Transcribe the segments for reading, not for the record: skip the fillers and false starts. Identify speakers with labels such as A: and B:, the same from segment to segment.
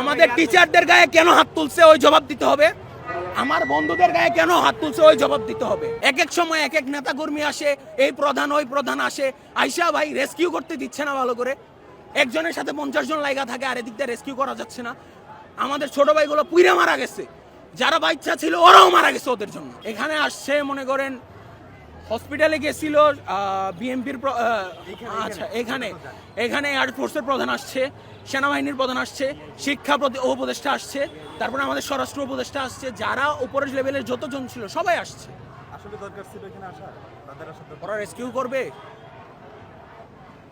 A: আমাদের টিচারদের গায়ে কেন হাত তুলছে ওই জবাব দিতে হবে। আমার বন্ধুদের গায়ে কেন হাত তুলছে ওই জবাব দিতে হবে। এক এক সময় এক এক নেতা কর্মী আসে, এই প্রধান ওই প্রধান আসে, আইসা ভাই রেস্কিউ করতে দিচ্ছে না ভালো করে। একজনের সাথে 50 জন লাইগা থাকে, আর এদিক দিয়ে রেস্কিউ করা যাচ্ছে না। আমাদের ছোট ভাইগুলো পুইরা মারা গেছে, যারা বাচ্চা ছিল ওরাও মারা গেছে ওদের জন্য। এখানে আসছে মনে করেন হসপিটালে গেছিল বিএমপির, আচ্ছা এখানে এয়ারফোর্সের প্রধান আসছে, সেনাবাহিনীর প্রধান আসছে, শিক্ষা উপদেষ্টা আসছে, তারপরে আমাদের স্বরাষ্ট্র উপদেষ্টা আসছে, যারা উপরের লেভেলের যতজন ছিল সবাই আসছে।
B: আসলে দরকার ছিল এখানে আসা, তাদের আসলে
A: ওরা রেস্কিউ করবে?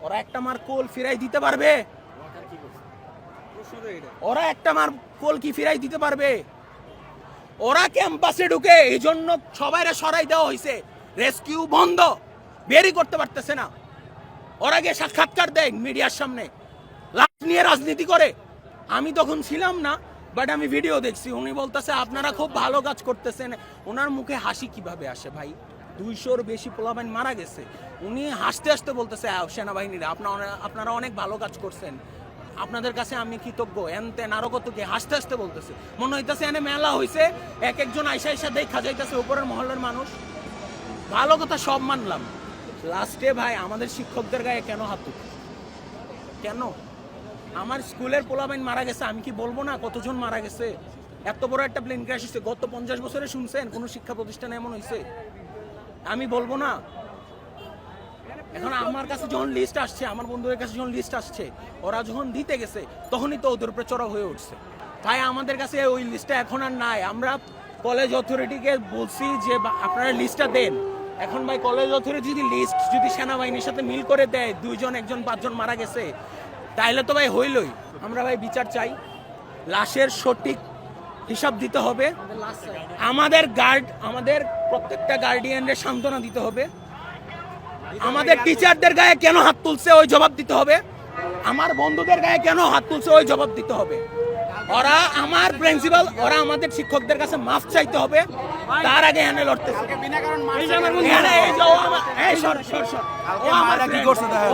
A: ওরা একটা মার কোল ফিরাই দিতে পারবে? ওরা একটা মার কোল কি ফিরাই দিতে পারবে? ওরা ক্যাম্পাসে ঢুকে এই জন্য সবাইরে সরাই দেওয়া হয়েছে, রেস্কিউ বন্ধ, বেরই করতে পারতেছে না। ওরা গিয়ে সাক্ষাৎকার দেয় মিডিয়ার সামনে, লাশ নিয়ে রাজনীতি করে। আমি তখন ছিলাম না, বাট আমি ভিডিও দেখছি, উনি বলতেছে আপনারা খুব ভালো কাজ করতেছেন। ওনার মুখে হাসি কিভাবে আসে ভাই? 200-র বেশি পোলাপাইন মারা গেছে, উনি হাসতে হাসতে বলতেছে সেনাবাহিনীরা আপনারা অনেক ভালো কাজ করছেন, আপনাদের কাছে আমি কৃতজ্ঞ, এনতেন আরো কত কি হাসতে হাসতে বলতেছে। মনে হইতেছে এনে মেলা হয়েছে, এক একজন আইসা আইসা দেখা যাইতেছে উপরের মহলের মানুষ। ভালো কথা সব মানলাম, লাস্টে ভাই আমাদের শিক্ষকদের গায়ে কেন হাত তুলছে? কেন? আমার স্কুলের পোলাপাইন মারা গেছে, আমি কি বলবো না কতজন মারা গেছে? এত বড় একটা প্লেন ক্র্যাশ হয়েছে, গত 50 বছরে শুনছেন কোন শিক্ষা প্রতিষ্ঠানে এমন হয়েছে? আমি বলবো না? এখন আমার কাছে যখন লিস্ট আসছে, আমার বন্ধুদের কাছে যখন লিস্ট আসছে, ওরা যখন দিতে গেছে তখনই তো ওদের উপরে চড়া হয়ে উঠছে। তাই আমাদের কাছে ওই লিস্টটা এখন আর নাই। আমরা কলেজ অথরিটিকে বলছি যে আপনারা লিস্টটা দেন। এখন ভাই কলেজ অথরিটি যদি সেনাবাহিনীর সাথে মিল করে দেয়, 2 জন 1 জন 5 জন মারা গেছে, তাইলে তো ভাই হইলই। আমরা ভাই বিচার চাই, লাশের সঠিক হিসাব দিতে হবে, আমাদের প্রত্যেকটা গার্ডিয়ানদের সান্ত্বনা দিতে হবে, আমাদের টিচারদের গায়ে কেন হাত তুলছে ওই জবাব দিতে হবে, আমার বন্ধুদের গায়ে কেন হাত তুলছে ওই জবাব দিতে হবে। ওরা আমার প্রিন্সিপাল, ওরা আমাদের শিক্ষকদের কাছে মাফ চাইতে হবে, তার আগে এনে লড়তেছে।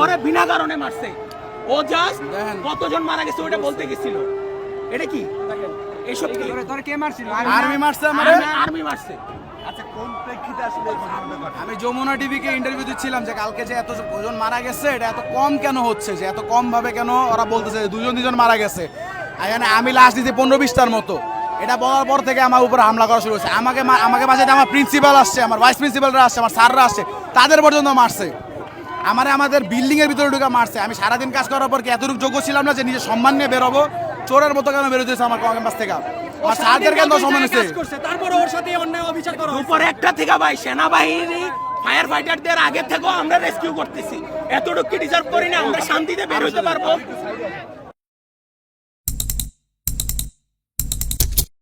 A: ওরা বিনা কারণে মারছে, ও জাস্ট কতজন মারা গেছে ওটা বলতে গেছিল। এটা কি এসব কি?
B: কে মারছিল?
C: আর্মি মারছে,
A: আর্মি মারছে।
B: আচ্ছা, কোন প্রেক্ষিতে আসলে এই ঘটনাটা ঘটে?
C: আমি যমুনা টিভিকে ইন্টারভিউ দিচ্ছিলাম যে কালকে যে এতজন মারা গেছে, এটা এত কম কেন হচ্ছে, যে এত কম ভাবে কেন ওরা বলতেছে 2জন মারা গেছে। এখানে আমি লাস্ট দিতে 15-20টার মতো। এটা বলার পর থেকে আমার উপর হামলা করা শুরু হয়েছে। আমাকে বাসাতে আমার প্রিন্সিপাল আসছে, আমার ভাইস প্রিন্সিপালরা আসছে, আমার স্যাররা আসছে, তাদের পর্যন্ত মারছে। আমাদের বিল্ডিং এর ভিতরে ঢুকে মারছে। আমি সারাদিন কাজ করার পর কি এতটুকু যোগ্য ছিলাম না যে নিজের সম্মান নিয়ে বেরোবো? চোরের মতো কেন বেরোতেছে আমার ক্যাম্পাস থেকে? আমার স্যারদের কেন সম্মান হচ্ছে?
A: তারপরে ওর সাথে অন্যায় অবিচার করা উপর একটা থেকে ভাই সেনাবাহিনী ফায়ার ফাইটারদের আগে থেকেও আমরা রেস্কিউ করতেছি। এতটুকু ডিজার্ভ করি না আমরা শান্তিতে বের হতে পারবো?